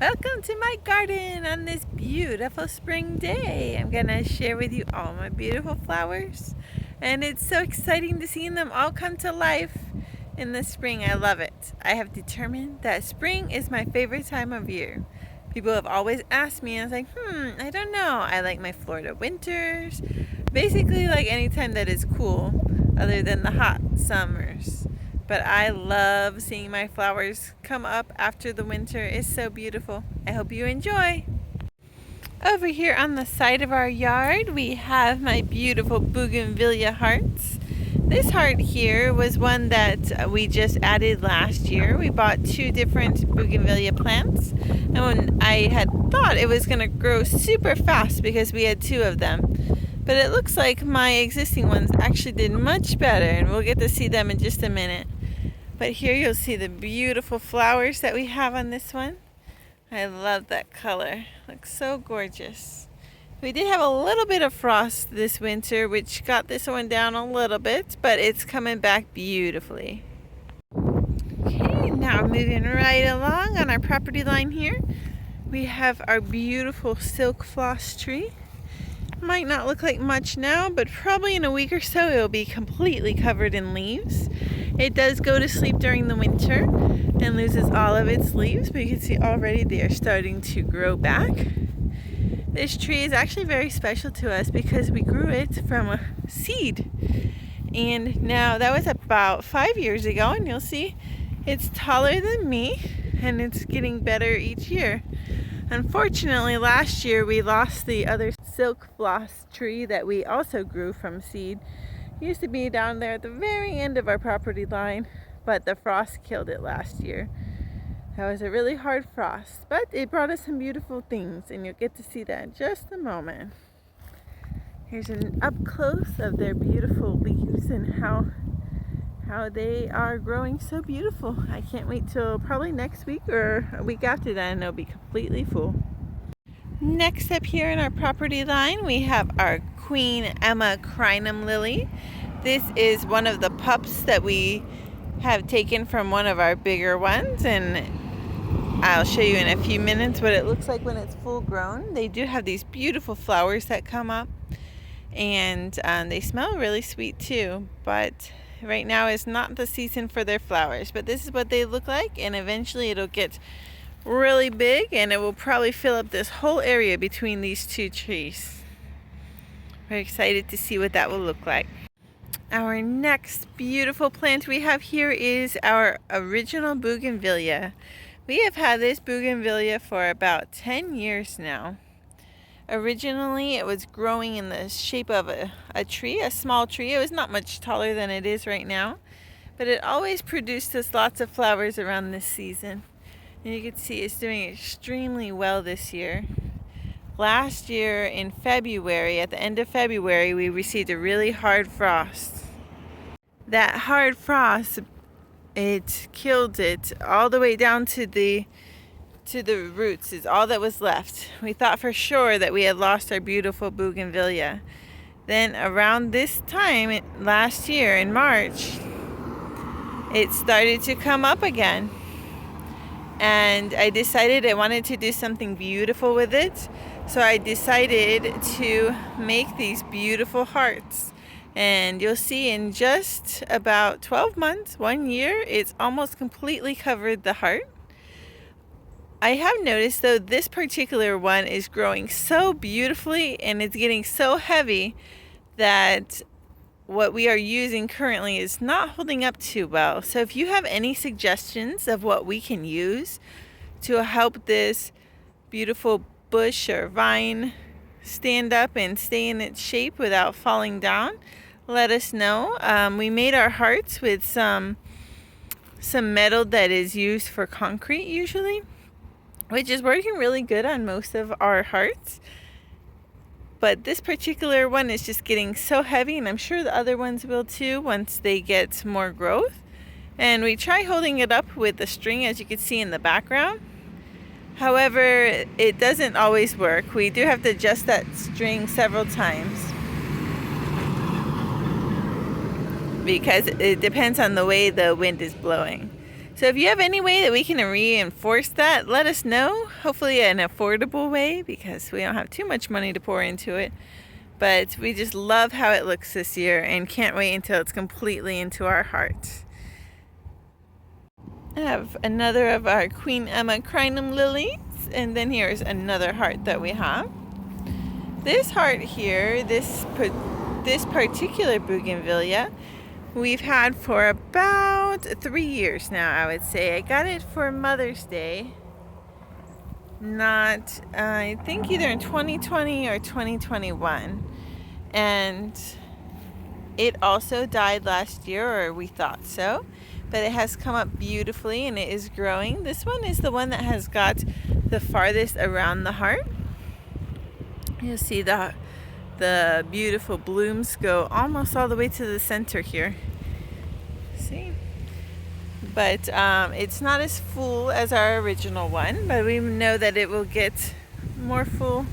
Welcome to my garden on this beautiful spring day. I'm gonna share with you all my beautiful flowers, and it's so exciting to see them all come to life in the spring. I love it. I have determined that spring is my favorite time of year. People have always asked me, and I was like, I don't know. I like my Florida winters, basically like any time that is cool other than the hot summers. But I love seeing my flowers come up after the winter. It's so beautiful. I hope you enjoy. Over here on the side of our yard, we have my beautiful bougainvillea hearts. This heart here was one that we just added last year. We bought 2 different bougainvillea plants, and when I had thought it was going to grow super fast because we had 2 of them. But it looks like my existing ones actually did much better, and we'll get to see them in just a minute. But here you'll see the beautiful flowers that we have on this one. I love that color. Looks so gorgeous. We did have a little bit of frost this winter, which got this one down a little bit, but it's coming back beautifully. Okay, now moving right along on our property line here, we have our beautiful silk floss tree. Might not look like much now, but probably in a week or so it will be completely covered in leaves. It does go to sleep during the winter and loses all of its leaves, but you can see already they are starting to grow back. This tree is actually very special to us because we grew it from a seed, and now that was about 5 years ago, and you'll see it's taller than me and it's getting better each year. Unfortunately, last year we lost the other silk floss tree that we also grew from seed. It used to be down there at the very end of our property line, but the frost killed it last year. That was a really hard frost, but it brought us some beautiful things, and you'll get to see that in just a moment. Here's an up close of their beautiful leaves and how they are growing so beautiful. I can't wait till probably next week or a week after that, and they'll be completely full. Next up here in our property line, we have our Queen Emma Crinum lily. This is one of the pups that we have taken from one of our bigger ones, and I'll show you in a few minutes what it looks like when it's full grown. They do have these beautiful flowers that come up, and they smell really sweet too, but right now is not the season for their flowers. But this is what they look like, and eventually it'll get really big, and it will probably fill up this whole area between these 2 trees. We're excited to see what that will look like. Our next beautiful plant we have here is our original bougainvillea. We have had this bougainvillea for about 10 years now. Originally, it was growing in the shape of a tree, a small tree. It was not much taller than it is right now, but it always produced us lots of flowers around this season. And you can see it's doing extremely well this year. Last year in February, at the end of February, we received a really hard frost. That hard frost, it killed it all the way down to the roots is all that was left. We thought for sure that we had lost our beautiful bougainvillea. Then around this time last year in March, it started to come up again. And I decided I wanted to do something beautiful with it. So I decided to make these beautiful hearts. And you'll see in just about 12 months, 1 year, it's almost completely covered the heart. I have noticed though this particular one is growing so beautifully, and it's getting so heavy that what we are using currently is not holding up too well. So if you have any suggestions of what we can use to help this beautiful bush or vine stand up and stay in its shape without falling down, let us know. We made our hearts with some metal that is used for concrete usually, which is working really good on most of our hearts. But this particular one is just getting so heavy, and I'm sure the other ones will too once they get more growth. And we try holding it up with the string, as you can see in the background. However, it doesn't always work. We do have to adjust that string several times because it depends on the way the wind is blowing. So if you have any way that we can reinforce that, let us know. Hopefully an affordable way, because we don't have too much money to pour into it. But we just love how it looks this year and can't wait until it's completely into our heart. I have another of our Queen Emma crinum lilies, and then here's another heart that we have. This heart here, this particular bougainvillea, we've had for about 3 years now, I would say. I got it for Mother's Day. I think either in 2020 or 2021. And it also died last year, or we thought so. But it has come up beautifully and it is growing. This one is the one that has got the farthest around the heart. You'll see the beautiful blooms go almost all the way to the center here. See? But it's not as full as our original one, but we know that it will get more full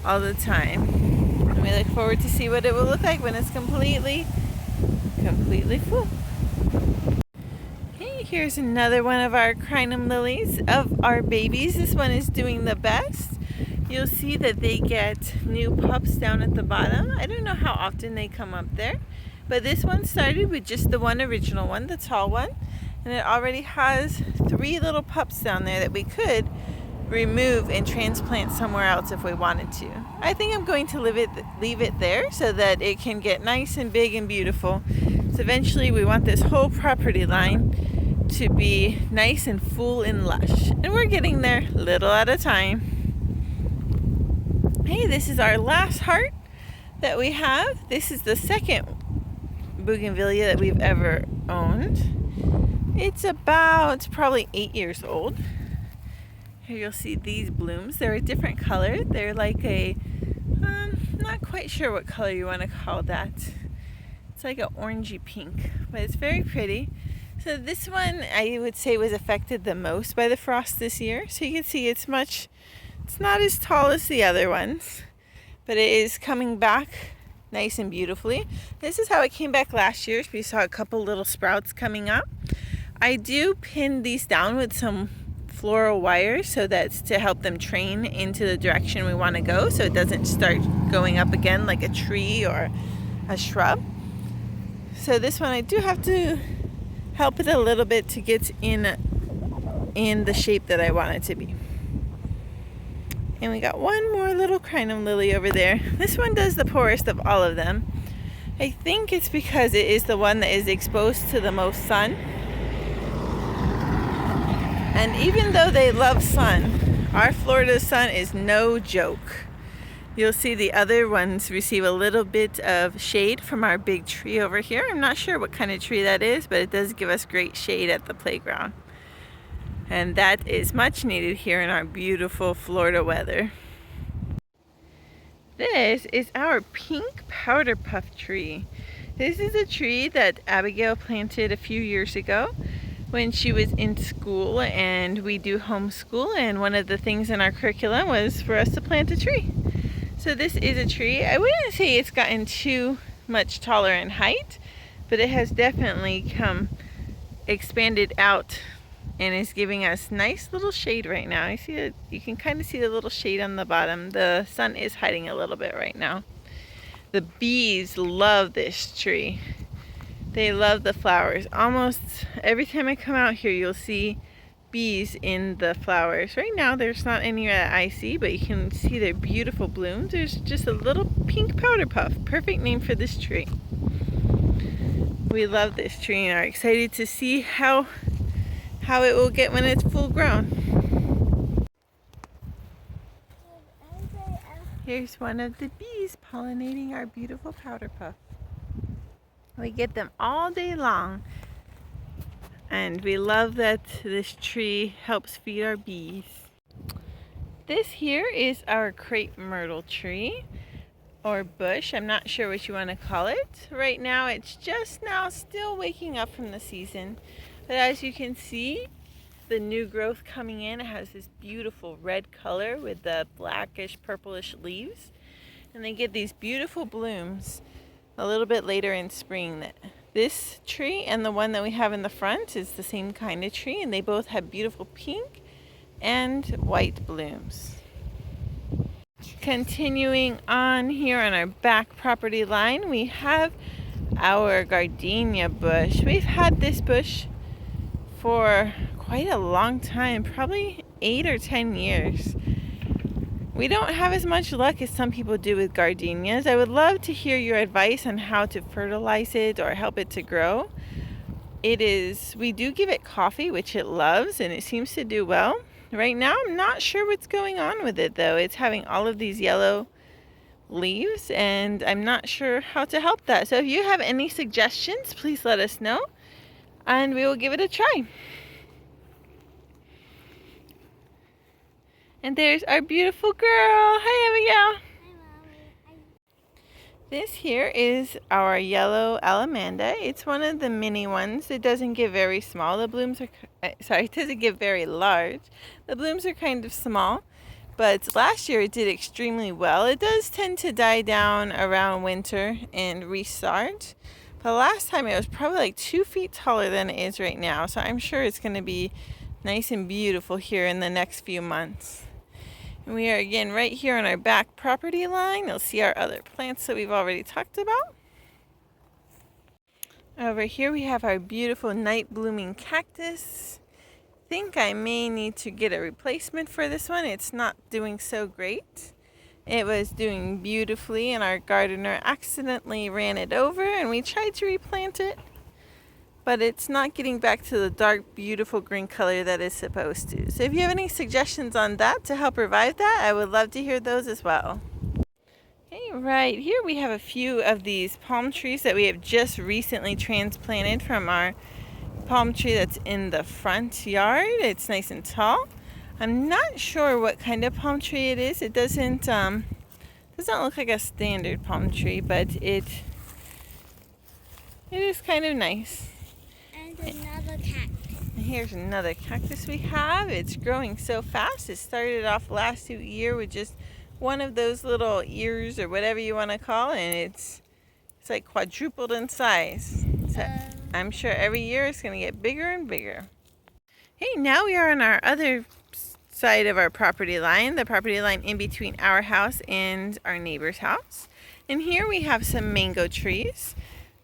all the time. And we look forward to see what it will look like when it's completely full. Okay, here's another one of our crinum lilies of our babies. This one is doing the best. You'll see that they get new pups down at the bottom. I don't know how often they come up there, but this one started with just the one original one, the tall one, and it already has 3 little pups down there that we could remove and transplant somewhere else if we wanted to. I think I'm going to leave it there so that it can get nice and big and beautiful. So eventually we want this whole property line to be nice and full and lush, and we're getting there little at a time. Hey, this is our last heart that we have. This is the second bougainvillea that we've ever owned. It's about probably 8 years old. Here you'll see these blooms. They're a different color. They're like a, not quite sure what color you want to call that. It's like an orangey pink, but it's very pretty. So this one I would say was affected the most by the frost this year. So you can see it's not as tall as the other ones, but it is coming back nice and beautifully. This is how it came back last year. We saw a couple little sprouts coming up. I do pin these down with some floral wires so that's to help them train into the direction we want to go, so it doesn't start going up again like a tree or a shrub. So this one I do have to help it a little bit to get in the shape that I want it to be. And we got one more little crinum lily over there. This one does the poorest of all of them. I think it's because it is the one that is exposed to the most sun. And even though they love sun, our Florida sun is no joke. You'll see the other ones receive a little bit of shade from our big tree over here. I'm not sure what kind of tree that is, but it does give us great shade at the playground. And that is much needed here in our beautiful Florida weather. This is our pink powder puff tree. This is a tree that Abigail planted a few years ago when she was in school, and we do homeschool, and one of the things in our curriculum was for us to plant a tree. So this is a tree. I wouldn't say it's gotten too much taller in height, but it has definitely expanded out and is giving us nice little shade right now. You see it, you can kind of see the little shade on the bottom. The sun is hiding a little bit right now. The bees love this tree. They love the flowers. Almost every time I come out here, you'll see bees in the flowers. Right now, there's not any that I see, but you can see their beautiful blooms. There's just a little pink powder puff. Perfect name for this tree. We love this tree and are excited to see how it will get when it's full grown. Here's one of the bees pollinating our beautiful powder puff. We get them all day long, and we love that this tree helps feed our bees. This here is our crepe myrtle tree, or bush. I'm not sure what you want to call it. Right now it's just now still waking up from the season, but as you can see, the new growth coming in, it has this beautiful red color with the blackish purplish leaves, and they get these beautiful blooms a little bit later in spring This tree and the one that we have in the front is the same kind of tree, and they both have beautiful pink and white blooms. Continuing on here on our back property line, we have our gardenia bush. We've had this bush for quite a long time, probably 8 or 10 years. We don't have as much luck as some people do with gardenias. I would love to hear your advice on how to fertilize it or help it to grow. We do give it coffee, which it loves, and it seems to do well. Right now, I'm not sure what's going on with it though. It's having all of these yellow leaves, and I'm not sure how to help that. So if you have any suggestions, please let us know, and we will give it a try. And there's our beautiful girl. Hi, Abigail. Hi, Mommy. This here is our yellow alamanda. It's one of the mini ones. It doesn't get very small. The blooms are, it doesn't get very large. The blooms are kind of small, but last year it did extremely well. It does tend to die down around winter and restart. But last time it was probably like 2 feet taller than it is right now. So I'm sure it's going to be nice and beautiful here in the next few months. And we are again right here on our back property line. You'll see our other plants that we've already talked about. Over here we have our beautiful night blooming cactus. I think I may need to get a replacement for this one. It's not doing so great. It was doing beautifully and our gardener accidentally ran it over, and we tried to replant it, but it's not getting back to the dark, beautiful green color that it's supposed to. So if you have any suggestions on that to help revive that, I would love to hear those as well. Okay, right here we have a few of these palm trees that we have just recently transplanted from our palm tree that's in the front yard. It's nice and tall. I'm not sure what kind of palm tree it is. It doesn't look like a standard palm tree, but it is kind of nice. Another cactus. Here's another cactus we have. It's growing so fast. It started off last year with just one of those little ears or whatever you want to call it, and it's like quadrupled in size. So I'm sure every year it's going to get bigger and bigger. Hey, now we are on our other side of our property line, the property line in between our house and our neighbor's house. And here we have some mango trees.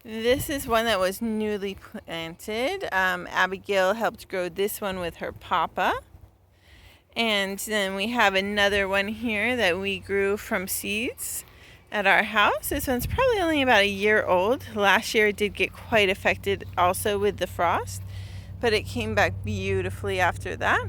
This is one that was newly planted. Abigail helped grow this one with her papa. And then we have another one here that we grew from seeds at our house. This one's probably only about a year old. Last year it did get quite affected also with the frost, but it came back beautifully after that.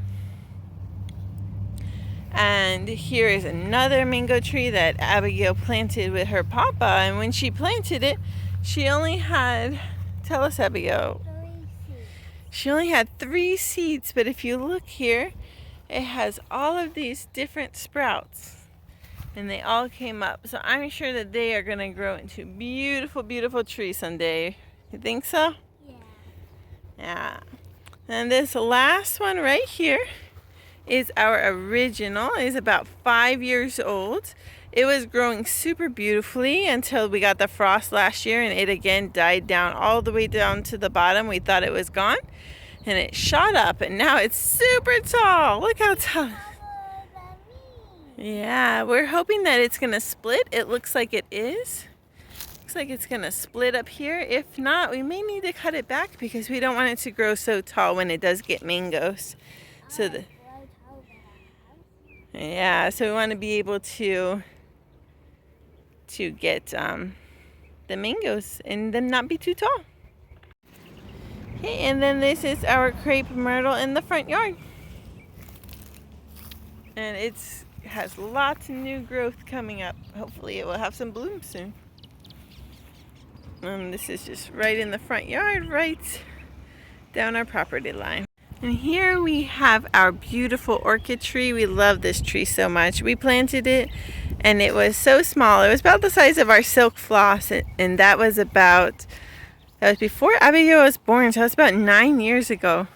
And here is another mango tree that Abigail planted with her papa. And when she planted it, she only had, tell us, Abigail. 3 seeds. She only had 3 seeds, but if you look here, it has all of these different sprouts. And they all came up. So I'm sure that they are going to grow into beautiful, beautiful trees someday. You think so? Yeah. Yeah. And this last one right here is our original. It's about 5 years old. It was growing super beautifully until we got the frost last year, and it again died down all the way down to the bottom. We thought it was gone, and it shot up, and now it's super tall. Look how tall. Yeah, we're hoping that it's going to split. It looks like it is. Looks like it's going to split up here. If not, we may need to cut it back because we don't want it to grow so tall when it does get mangoes. So yeah, so we want to be able to get the mangoes and them not be too tall. Okay, and then this is our crepe myrtle in the front yard. And it has lots of new growth coming up. Hopefully it will have some blooms soon. This is just right in the front yard, right down our property line. And here we have our beautiful orchid tree. We love this tree so much. We planted it and it was so small. It was about the size of our silk floss, and that was before Abigail was born, so it was about 9 years ago.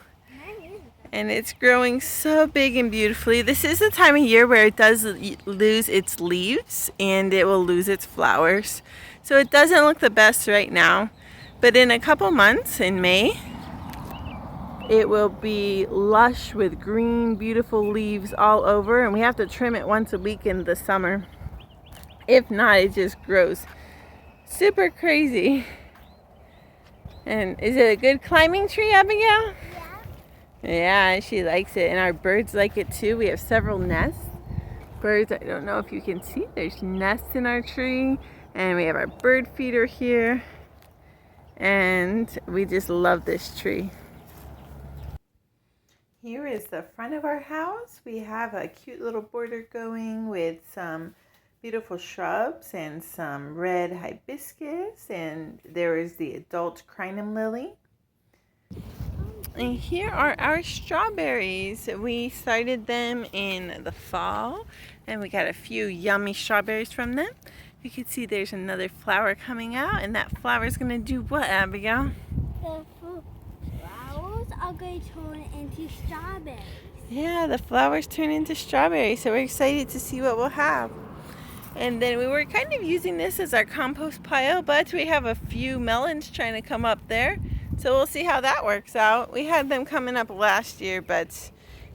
And it's growing so big and beautifully. This is the time of year where it does lose its leaves and it will lose its flowers. So it doesn't look the best right now, But in a couple months, in May, it will be lush with green, beautiful leaves all over, and we have to trim it once a week in the summer. If not, it just grows super crazy. And is it a good climbing tree, Abigail? Yeah, she likes it, and our birds like it too. We have several nests. Birds, I don't know if you can see, there's nests in our tree, and we have our bird feeder here, and we just love this tree. Here is the front of our house. We have a cute little border going with some beautiful shrubs and some red hibiscus, and there is the adult crinum lily. And here are our strawberries. We started them in the fall, and we got a few yummy strawberries from them. You can see there's another flower coming out, and that flower is going to do what, Abigail? The flowers are going to turn into strawberries. Yeah, the flowers turn into strawberries, so we're excited to see what we'll have. And then we were kind of using this as our compost pile, but we have a few melons trying to come up there. So we'll see how that works out. We had them coming up last year, but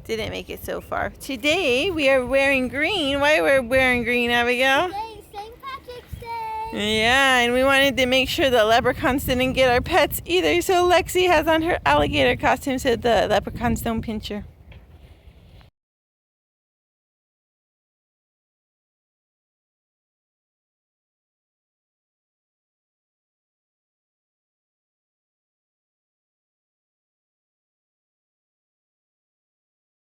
didn't make it so far. Today we are wearing green. Why are we wearing green, Abigail? Today is St. Patrick's Day. Yeah, and we wanted to make sure the leprechauns didn't get our pets either. So Lexi has on her alligator costume so the leprechauns don't pinch her.